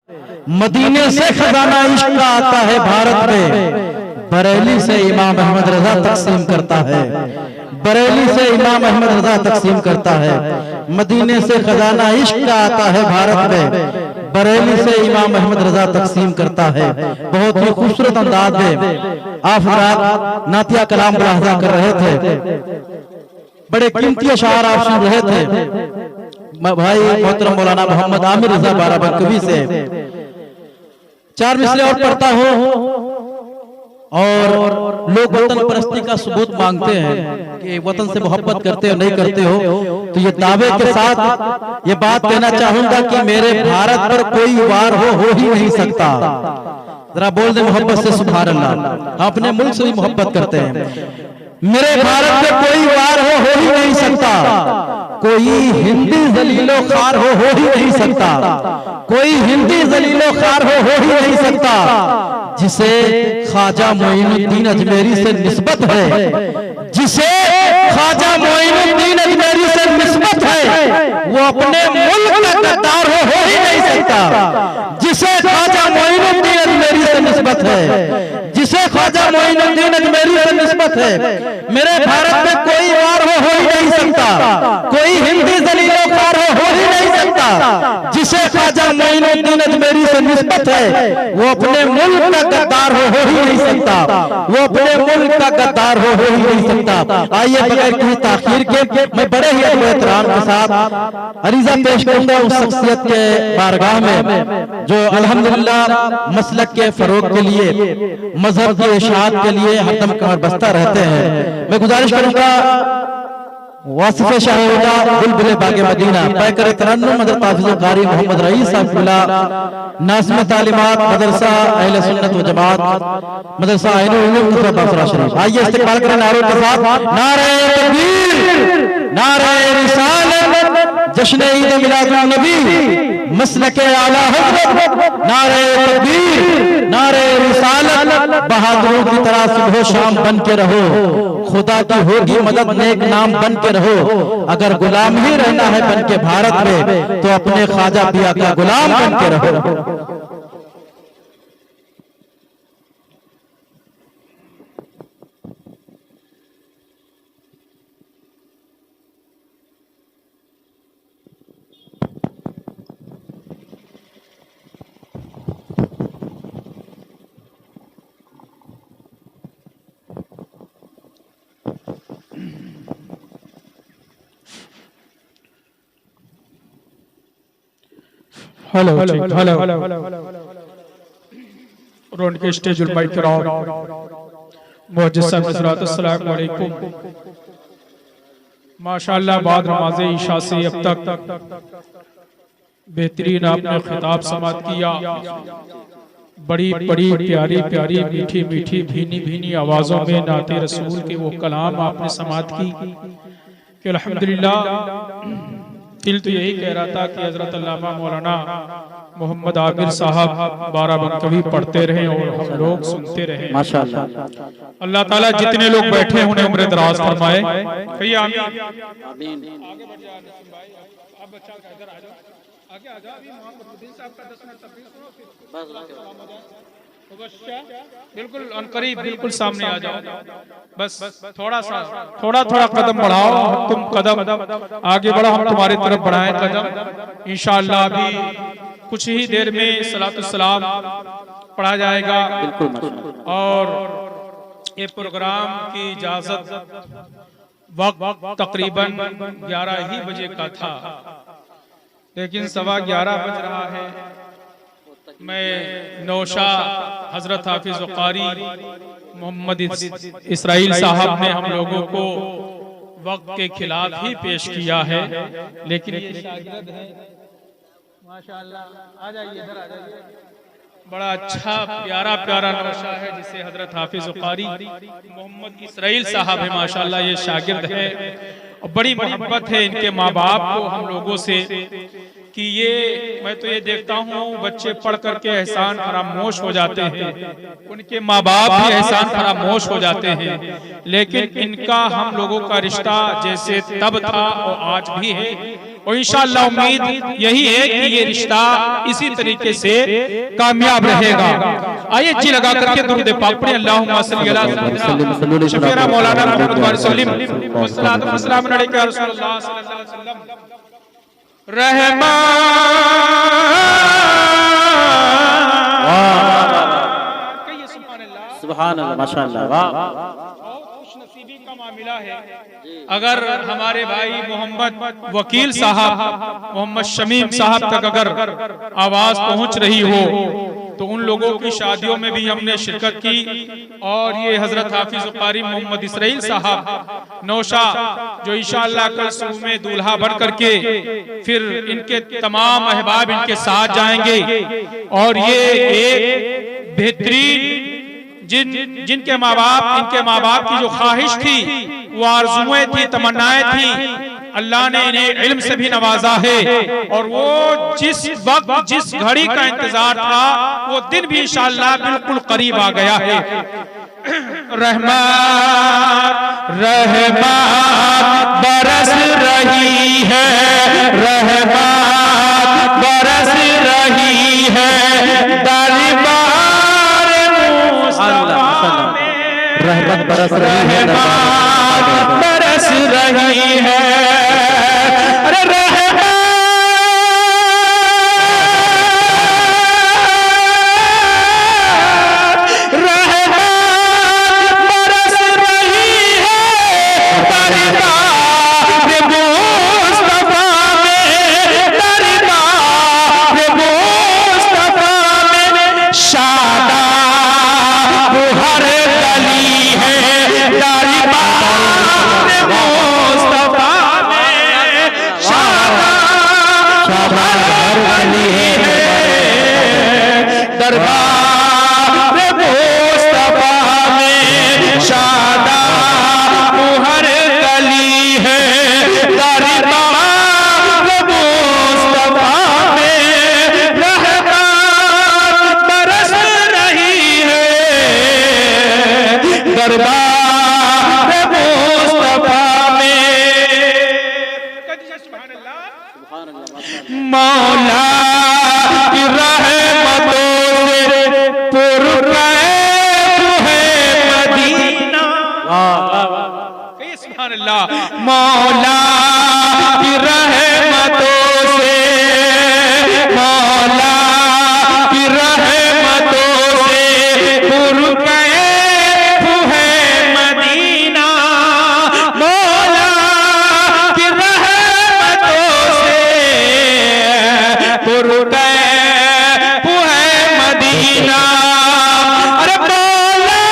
मदीने से खजाना इश्क का आता है भारत में, बरेली से इमाम अहमद रजा तकसीम करता है। बरेली से इमाम अहमद रजा तकसीम करता है। मदीने से खजाना इश्क का आता है भारत में, बरेली से इमाम अहमद रजा तकसीम करता है। बहुत ही खूबसूरत अंदाज में आप रात नातिया कलाम मुलाहजा कर रहे थे, बड़े कीमती अशार आप सुन रहे थे। भाई मोहतरम मौलाना मोहम्मद आमिर रजा बाराबंकवी से चार मिसरे और पढ़ता हूँ। और लोग वतन परस्ती का सबूत मांगते हैं कि वतन से मोहब्बत करते हो नहीं करते हो, तो ये दावे के साथ ये बात कहना चाहूंगा कि मेरे भारत पर कोई वार हो ही नहीं सकता। जरा बोल दे मोहब्बत से सुभान अल्लाह। हम अपने मुल्क से भी मोहब्बत करते हैं। मेरे भारत पे कोई वार हो ही नहीं सकता। कोई हिंदी जलीलो खार हो ही नहीं सकता। कोई हिंदी जलीलो खार हो ही नहीं सकता। जिसे ख्वाजा मोइनुद्दीन अजमेरी से निस्बत है, जिसे ख्वाजा मोइनुद्दीन अजमेरी से निस्बत है, वो अपने मुल्क का गद्दार हो ही नहीं सकता। जिसे ख्वाजा मोइनुद्दीन अजमेरी से निस्बत है, जिसे ख्वाजा मोइनुद्दीन अजमेरी से निस्बत है, मेरे भारत में कोई वार हो ही नहीं सकता। कोई हिंदी जलीलो खार हो ही नहीं सकता। जिसे ख्वाजा मोइनुद्दीन अजमेरी से निस्बत है, वो अपने मुल्क का गद्दार हो ही नहीं सकता। वो अपने मुल्क का गद्दार हो ही नहीं सकता। आइए बगैर किसी ताखीर के मैं बड़े ही एहतराम के साथ अरीजा पेश करूंगा उस शख्सियत के बारगाह में जो अल्हम्दुलिल्लाह मसलक के फरोग के लिए, मजहब की इशाअत के लिए हरदम कमर बस्ता रहते हैं। मैं गुजारिश करूंगा वासिफ शाहिदा बुलबुल बागे मदीना पैकर तरन्नुम हज़रत हाफिज़ कारी मोहम्मद रईस साहब नाज़िम तालीमात मदरसा अहले सुन्नत व जमात मदरसा ऐनुल उलूम तथा बासरा शरीफ। आइए इस्तेमाल करें नारों के साथ। नारे तकबीर, नारे रिसालत, जश्न ईद मिलादुन नबी, मसलके आला हज़रत। नारे तकबीर, नारे रिसालत, बहादुरों की तरह सुबह शाम बन के रहो। खुदा की होगी मदद, नेक नाम बन के रहो। अगर गुलाम ही रहना है बन के भारत में, तो अपने ख्वाजा पिया का गुलाम बन के रहो। हेलो हेलो रोड के स्टेज उल माइक कराओ मुअज्जिज़ साहब हज़रात अस्सलाम वालेकुम। माशाअल्लाह बाद नमाज़े ईशा से अब तक बेहतरीन आपने खिताब समात किया। बड़ी बड़ी प्यारी प्यारी मीठी मीठी भीनी भीनी आवाज़ों में नाते रसूल के वो कलाम आपने समात की कि अल्हम्दुलिल्लाह। दिल तो यही कह रहा था कि हजरत अल्लामा मौलाना मोहम्मद आमिर साहब बाराबंकवी पढ़ते रहे और हम लोग सुनते रहे माशाअल्लाह। अल्लाह ताला जितने लोग बैठे उन्हें उम्र दराज फरमाए। कहिए आमीन। आगे बढ़ जाओ भाई, आप बच्चा इधर आ जाओ, आगे आ जाओ। अभी मोहम्मद साहब का 10 मिनट तकरीर सुनो, फिर बिल्कुल अनकरीब बिल्कुल सामने आ जाओ। बस थोड़ा थोड़ा कदम बढ़ाओ। तुम कदम आगे बढ़ो, हम तुम्हारी तरफ बढ़ाएं कदम। इंशाअल्लाह अभी कुछ ही देर में सलातुस्सलाम पढ़ा जाएगा और ये प्रोग्राम की इजाजत वक्त तकरीबन 11 ही बजे का था, लेकिन 11:15 बज रहा है। मैं नौशा हजरत हाफिज कारी मोहम्मद इसराइल साहब ने हम लोगों को वक्त के खिलाफ ही पेश किया है, लेकिन ये शागिर्द हैं माशाअल्लाह। आ जाइए, इधर आ जाइए। बड़ा अच्छा प्यारा प्यारा नौशा है जिसे हजरत हाफिज कारी मोहम्मद इसराइल साहब है माशाअल्लाह। ये शागिर्द है और बड़ी मोहब्बत है इनके माँ बाप को हम लोगों से कि ये मैं तो ये देखता हूँ बच्चे पढ़ करके एहसान फरामोश हो जाते हैं, उनके माँ बाप भी एहसान फरामोश हो जाते हैं, लेकिन इनका हम लोगों का रिश्ता जैसे तब था और आज भी है और इंशाअल्लाह उम्मीद यही है कि ये रिश्ता इसी तरीके से कामयाब रहेगा। आइए जी लगा करके दुरूद पाक पढ़ें। अल्लाहुम्मा सल्ली अला सय्यिदना शफीना मौलाना मुहम्मद व सल्लिम वस्सलातु वस्सलामु अलैका या रसूलल्लाह सल्लल्लाहु अलैहि वसल्लम। रहमान सुभान अल्लाह माशाअल्लाह वाह। खुशनसीबी का मामला है अगर हमारे भाई मोहम्मद वकील साहब मोहम्मद शमीम साहब तक अगर आवाज पहुंच रही हो तो उन लोगों की शादियों में भी हमने शिरकत की। और ये हजरत हाफिज कारी मोहम्मद इसराइल साहब नौशा जो इंशाअल्लाह कल सुबह में दूल्हा बन करके फिर इनके तमाम अहबाब इनके साथ जाएंगे। और ये एक बेहतरीन जिनके माँ बाप इनके माँ बाप की जो ख्वाहिश थी वो आरज़ुएं थी तमन्नाएं थी अल्लाह ने इन्हें इल्म से भी नवाजा है। और वो जिस वक्त जिस घड़ी का इंतजार था वो दिन भी इंशाअल्लाह बिल्कुल करीब आ गया है। रहमान रहमान बरस रही है रहमान बरस रही है दरबार रहमत बरस रही है बरस रही है। अरे रहमान बरस रही है दरबार मुस्तफा में दरबार मुस्तफा में शादाब हर गली है दरबार मुस्तफा में शादाब हर गली है दरबार मुस्तफा में शादाब हर गली है दरबार मुस्तफा में रहमान बरस रही है दरबार मुस्तफा में। मौला की रहमतों से पुरकैफ है मदीना। सुभान अल्लाह। मौला की रहमतों से मौला की रहमतों से पुरकैफ है मदीना। मौला की रहमतों से पुरकैफ है मदीना। अरे मौला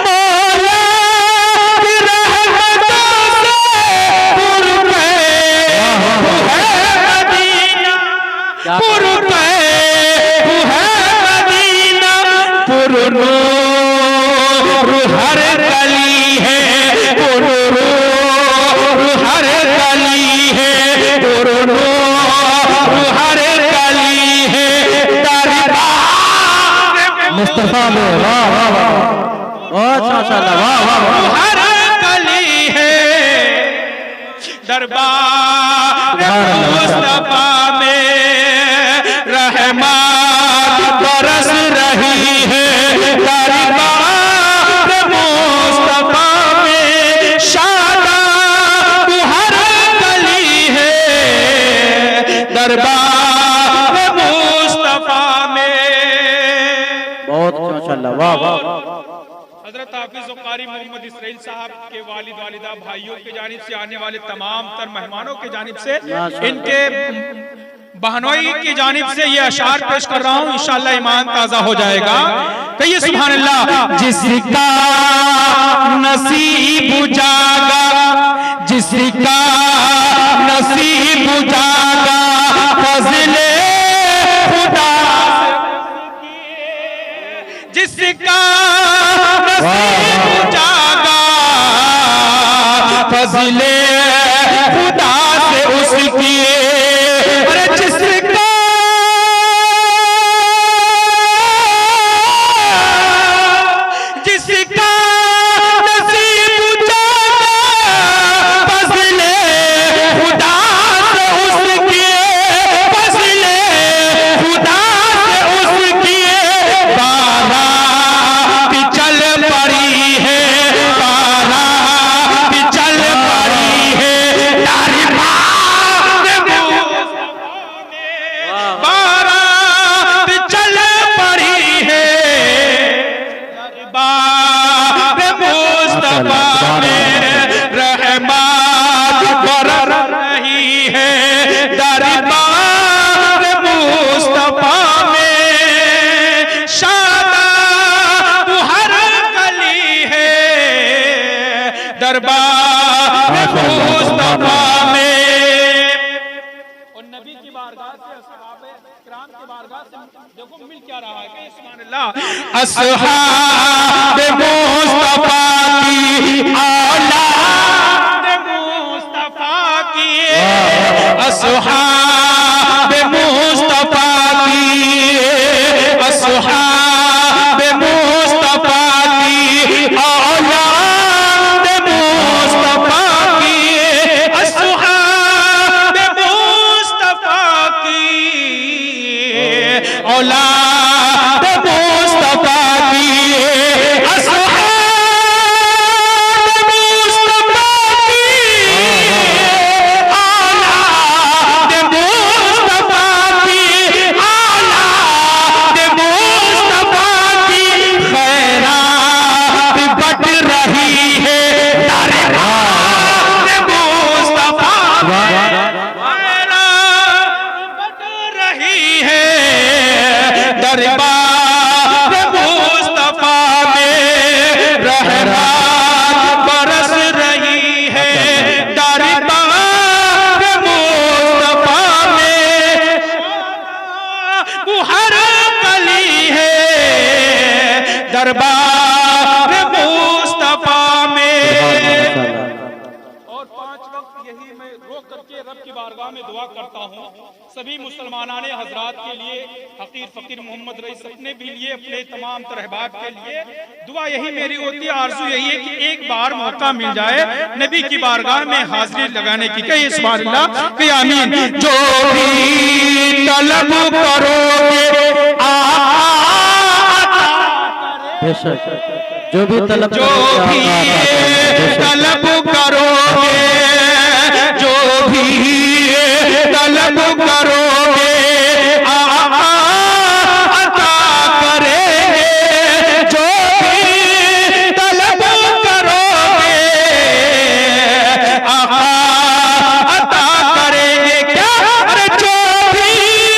मौला की रहमतों से पुरकैफ है मदीना पुरकैफ है मदीना पुरनूर हर गली है पुरनूर हर गली है पुरनूर हर गली है दरबार मुस्तफा में वाह वाह वाह माशाअल्लाह वाह वाह वाह। हर गली है दरबार मुस्तफा में रहमान बरस रही है दरबार मुस्तफा में शादाब हर गली है दरबार मुस्तफा में। बहुत माशाअल्लाह वाह वाह। हजरत हाफिज कारी मोहम्मद इसराइल साहब के वालिद वालिदा भाइयों की जानिब से आने वाले तमाम तर मेहमानों की जानिब से इनके बहनोई की जानिब से ये अशार पेश कर रहा हूँ। इंशाअल्लाह ईमान ताजा हो जाएगा। कहिए सुभान अल्लाह। जिसका नसीब जागा जिसका नसीब जागा फजले खुदा जिसका नसीब जागा फजले खुदा से उसकी। अरे जिसका जिसका नसीब देखो मिल क्या रहा है कि सुभान अल्लाह। असहाब मुस्तफा की औलाद मुस्तफा की, असहाब मुस्तफा की, असहाब मुस्तफा की औलाद मुस्तफा की, असहाब मुस्तफा की औलाद मुस्तफा की, असहाब मुस्तफा दरबार मुस्तफा में। और 5 वक्त यही मैं रोक करके रब की बारगाह में दुआ करता हूँ सभी मुसलमानान हजरात के लिए, हकीर फकीर मोहम्मद रईस अपने भी लिए, अपने तमाम तरहबाब के लिए दुआ यही मेरी होती है, आरज़ू यही है कि एक बार मौका मिल जाए नबी की बारगाह में हाजिरी लगाने की। कहिए सुभान अल्लाह, कहिए आमीन। जो भी तलब करोगे जो भी तलब करोगे, जो भी तलब करोगे अता करेंगे, जो भी तलब करोगे अता करेंगे। क्या? अरे जो भी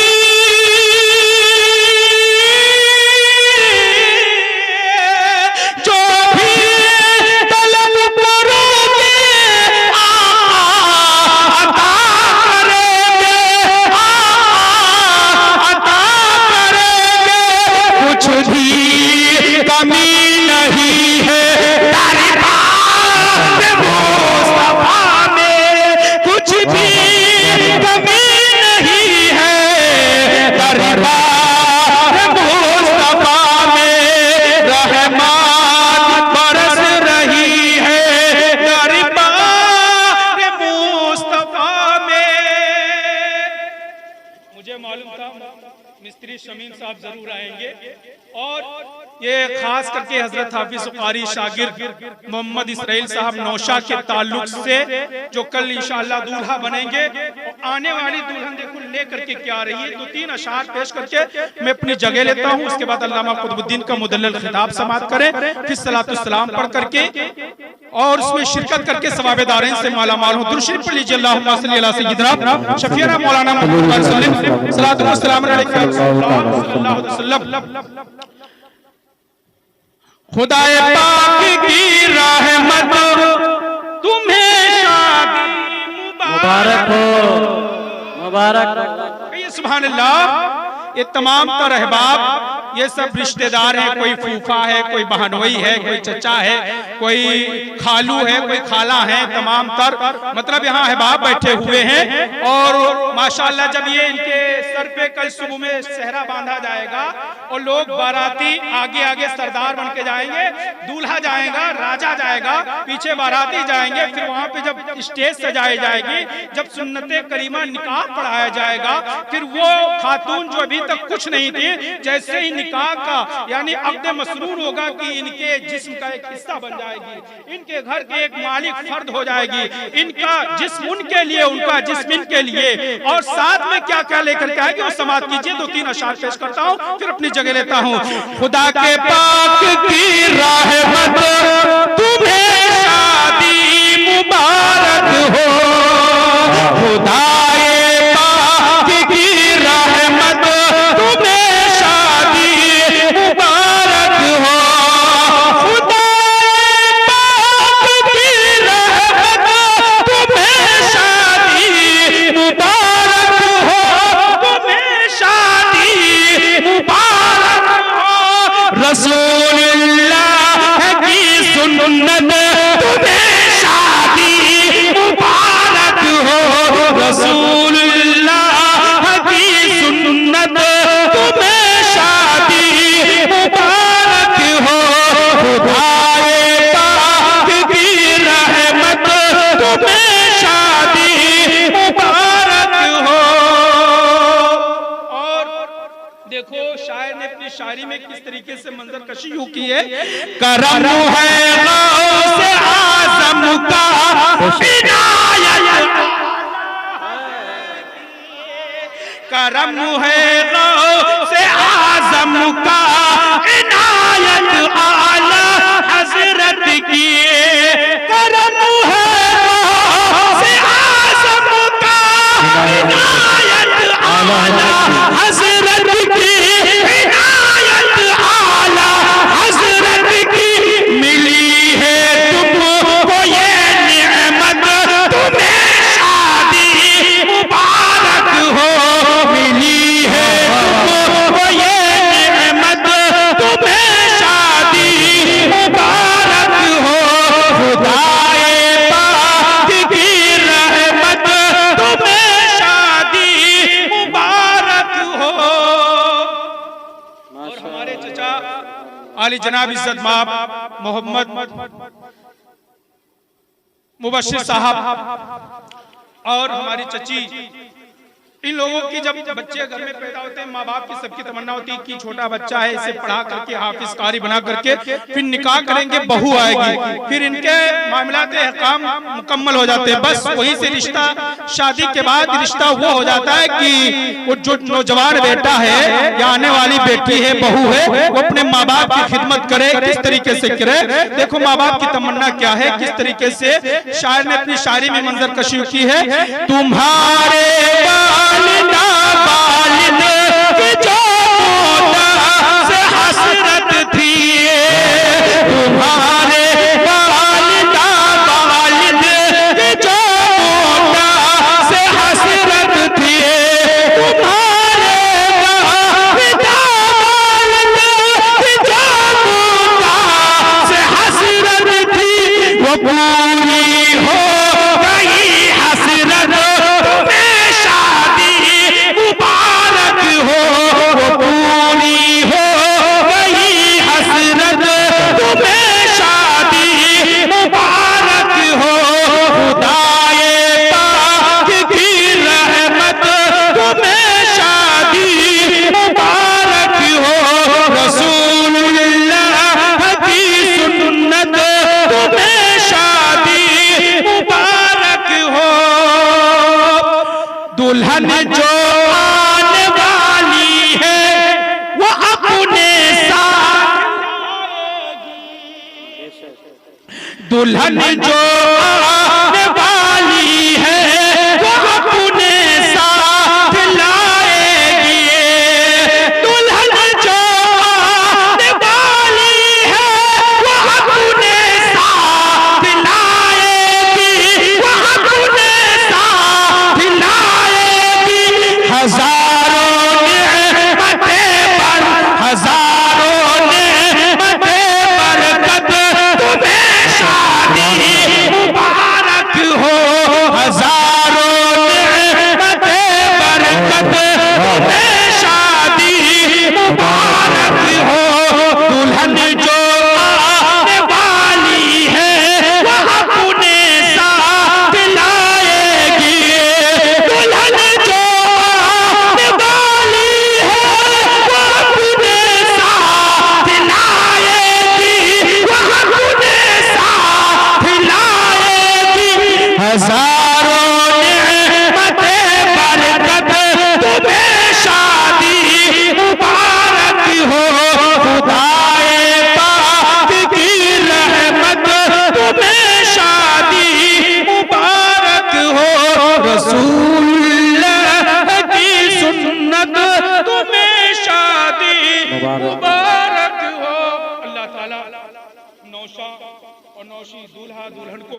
मिस्त्री शमीन साहब जरूर आएंगे। और ये खास करके हजरत हाफिज कारी शागिर्द मोहम्मद इसराइल साहब नौशा के ताल्लुक से जो कल इंशाअल्लाह दूल्हा बनेंगे, आने वाली दुल्हन देखो लेकर के क्या रही है। 2-3 अशार पेश करके मैं अपनी जगह लेता हूँ, उसके बाद अल्लामा कुतुबुद्दीन का मुदल्लल खिताब समाप्त करें, फिर सलातुस्सलाम पढ़ करके और उसमें शिरकत करके सवाबे दारैन से मालामाल हो। दुरूद शरीफ पढ़ लीजिए, अल्लाहुम्मा सल्ली अला सय्यिदना शफीना मौलाना मुहम्मद सल्लल्लाहु अलैहि वसल्लम। खुदाए पाक की रहमत तुम्हें शादी मुबारक हो, मुबारक हो। सुभान अल्लाह। ये तमाम तर अहबाब, ये सब रिश्तेदार हैं, कोई फूफा है, कोई बहनोई है, कोई चचा है, कोई खालू है, कोई खाला है, तमाम तर मतलब यहाँ अहबाब बैठे हुए हैं। और माशाल्लाह जब ये इनके सर पे कल सुबह में सहरा बांधा जाएगा और लोग बाराती आगे आगे सरदार बन के जाएंगे, दूल्हा जाएगा, राजा जाएगा, पीछे बाराती जाएंगे, फिर वहां पे जब स्टेज सजाई जाएगी, जब सुन्नते करीमा निकाह पढ़ाया जाएगा, फिर वो खातून जो अभी तक कुछ नहीं थी, जैसे ही निकाह का यानी अक़्द मसरूर होगा कि इनके जिस्म का एक हिस्सा बन जाएगी, इनके घर के एक मालिक फर्द हो जाएगी, इनका जिस्म उनके लिए, उनका जिस्म इनके लिए। और साथ में क्या क्या लेकर के आएगी वो समाप्त कीजिए। 2-3 अशार पेश करता हूँ, फिर अपनी जगह लेता हूँ। खुदा के पाक की रहमत तुम्हें शादी मुबारक हो, खुदाए पाक की रहमत तुम्हें शादी मुबारक हो, खुदाए पाक की रहमत तुम्हें शादी मुबारक हो, तुम्हें शादी ने अपनी शायरी में किस तरीके से मंजर कशी यूं की है, करम है गौसे आज़म का इनायत, करम है गौसे आज़म का इनायत आला हजरत की, करम है गौसे आज़म का इनायत आला हजरत की, इनायत आला हजरत की, मिली है तुमको ये नेमत, तुम्हें शादी मुबारक हो, मिली है तुमको ये नेमत, तुम्हें शादी मुबारक हो, खुदाए पाक की रहमत, तुम्हें शादी मुबारक हो। और हमारे चचा आली जनाब इज्जत माब मोहम्मद मुबश्शिर साहब और हमारी चची, इन लोगों की जब बच्चे घर में पैदा होते हैं, माँ बाप की सबकी तमन्ना होती है कि छोटा बच्चा है, इसे पढ़ा करके हाफिज कारी बना करके फिर निकाह करेंगे, बहू आएगी, फिर इनके मामलात अहकाम मुकम्मल हो जाते हैं। बस वहीं से रिश्ता, शादी के बाद रिश्ता वो हो जाता है कि वो जो नौजवान बेटा है या आने वाली बेटी है, बहू है, वो अपने माँ बाप की खिदमत करे, किस तरीके से करे। देखो माँ बाप की तमन्ना क्या है, किस तरीके से शायर ने अपनी शायरी में मंजर कशी की है, तुम्हारे वालिदा वालिद की जो मौत से हसरत थी, तुम्हारे वालिदा वालिद की जो मौत से हसरत थी, तुम्हारे वालिदा वालिद की जो मौत से हसरत थी, वो पूरी हो गई हसरत, तुम्हें शादी मुबारक हो, वो पूरी हो गई हसरत, तुम्हें शादी मुबारक हो, खुदाए पाक की रहमत, तुम्हें शादी मुबारक हो, रसूलुल्लाह की सुन्नत, तुम्हें शादी मुबारक हो, दुल्हन जो आने वाली है वो अपने साथ, दुल्हन जो आने वाली है वो अपने साथ लाएगी, दुल्हन जो आने वाली है वो अपने साथ लाएगी, वो अपने साथ लाएगी, हजारों नेमतें पर हजारों नेमतें बरकत, तुम्हें शादी मुबारक हो, हजारों नेमतें बरकत, तुम्हें शादी मुबारक हो, दुल्हन जो आने वाली है वो अपने साथ लाएगी, दुल्हन जो आने वाली है वो अपने साथ लाएगी, वो अपने साथ लाएगी, हजारों नेमतें बरकत, तुम्हें शादी मुबारक हो, खुदाए पाक की रहमत, तुम्हें शादी मुबारक हो, रसूलुल्लाह की सुन्नत, तुम्हें शादी मुबारक हो। अल्लाह ताला नौशा और नौशी दूल्हा दुल्हन को